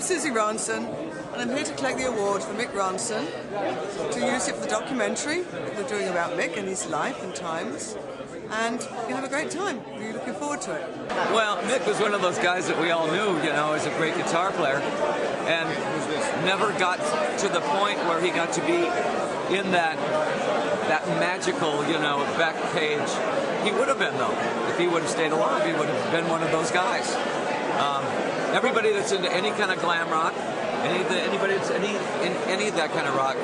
I'm Susie Ronson, and I'm here to collect the award for Mick Ronson, to use it for the documentary that we're doing about Mick and his life and times. And you'll have a great time. Really looking forward to it. Well, Mick was one of those guys that we all knew, as a great guitar player, and never got to the point where he got to be in that magical, back page. He would have been, though. If he would have stayed alive, he would have been one of those guys. Everybody that's into any kind of glam rock, anybody that's in any of that kind of rock,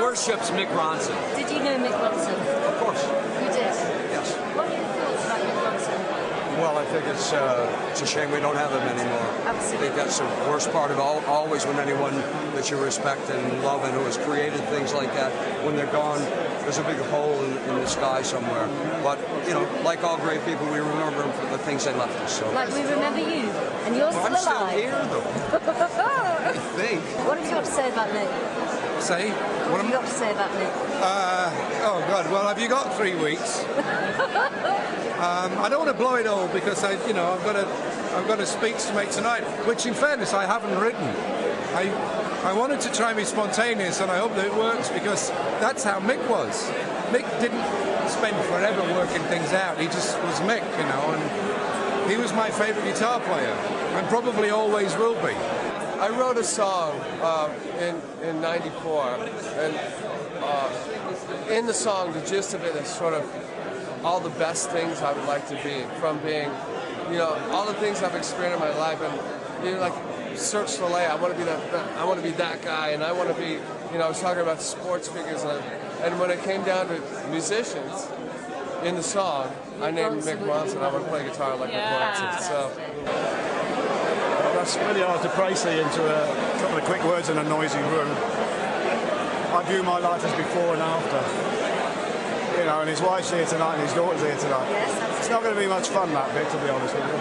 worships Mick Ronson. Did you know Mick Ronson? Of course. You did? Yes. What are your thoughts about Mick Ronson? Well, I think it's a shame we don't have him anymore. Absolutely. I think that's the worst part of it. Always when anyone that you respect and love and who has created things like that, when they're gone, there's a big hole in the sky somewhere. But, like all great people, we remember them for the things they left us. So. Like we remember you, and you're still I'm still alive. here, though. I think. What have you got to say about Nick? Say? What have you got to say about Nick? Oh God! Well, have you got 3 weeks? I don't want to blow it all because I've got a speech to make tonight, which, in fairness, I haven't written. I wanted to try and be spontaneous, and I hope that it works because that's how Mick was. Mick didn't spend forever working things out. He just was Mick, and he was my favourite guitar player, and probably always will be. I wrote a song in '94, and in the song, the gist of it is sort of all the best things I would like to be, from being, all the things I've experienced in my life, and like Cirque du Soleil. I want to be I want to be that guy, and I want to be, I was talking about sports figures, and when it came down to musicians in the song, I named Mick Ronson. I want to play guitar like Mick Ronson. So. That's really hard to praise into a couple of quick words in a noisy room. I view my life as before and after. And his wife's here tonight and his daughter's here tonight. It's not going to be much fun, that bit, to be honest with you.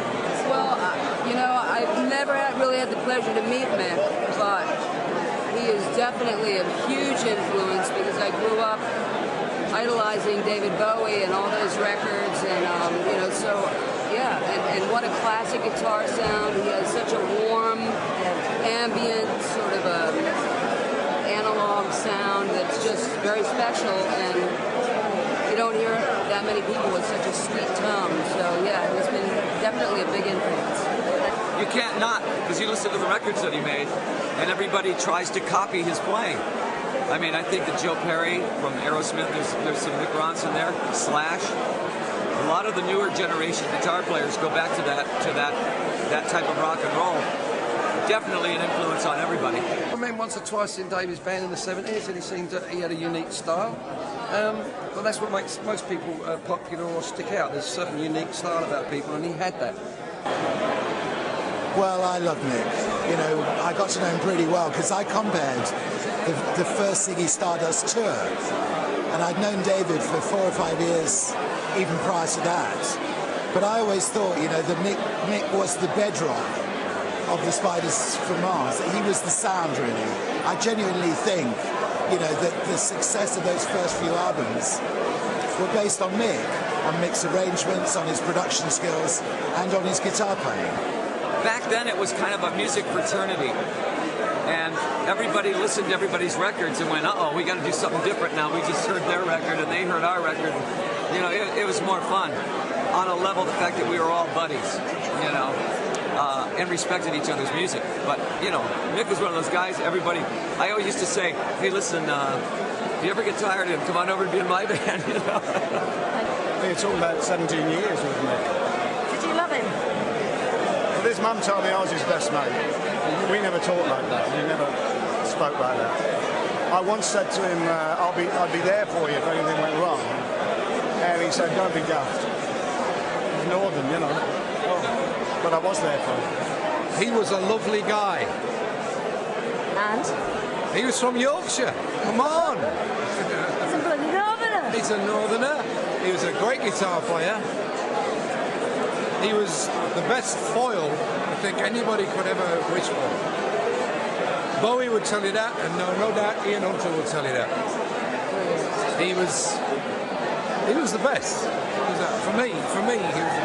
Well, I've never really had the pleasure to meet Mick, but he is definitely a huge influence because I grew up idolizing David Bowie and all those records, and and what a classic guitar sound. He has such a warm, ambient, sort of a analog sound that's just very special, and you don't hear that many people with such a sweet tone. So he's been definitely a big influence. You can't not, because you listen to the records that he made, and everybody tries to copy his playing. I mean, I think that Joe Perry from Aerosmith, there's some Mick Ronson there, Slash. A lot of the newer generation guitar players go back to that type of rock and roll. Definitely an influence on everybody. I mean, once or twice in David's band in the 70s, and he seemed that he had a unique style. But that's what makes most people popular or stick out. There's a certain unique style about people, and he had that. Well, I love Mick. I got to know him pretty well because I compared the first Ziggy Stardust tour, and I'd known David for 4 or 5 years even prior to that. But I always thought, that Mick was the bedrock of the Spiders from Mars. He was the sound, really. I genuinely think, that the success of those first few albums were based on Mick's arrangements, on his production skills, and on his guitar playing. Back then, it was kind of a music fraternity, and everybody listened to everybody's records and went, "Uh-oh, we got to do something different now. We just heard their record, and they heard our record." It was more fun on a level, the fact that we were all buddies, and respected each other's music. But, Mick was one of those guys, I always used to say, "Hey, listen, if you ever get tired of him, come on over and be in my band," You're talking about 17 years with Mick. Did you love him? Well, his mum told me I was his best mate. We never talked like that. We never spoke like that. I once said to him, I'd be there for you if anything went wrong. And he said, "Don't be daft." He's northern, But I was there for him. He was a lovely guy. And? He was from Yorkshire. Come on. He's a bloody northerner. He's a northerner. He was a great guitar player. He was the best foil I think anybody could ever wish for. Bowie would tell you that, and no doubt Ian Hunter would tell you that. He was the best. For me, he was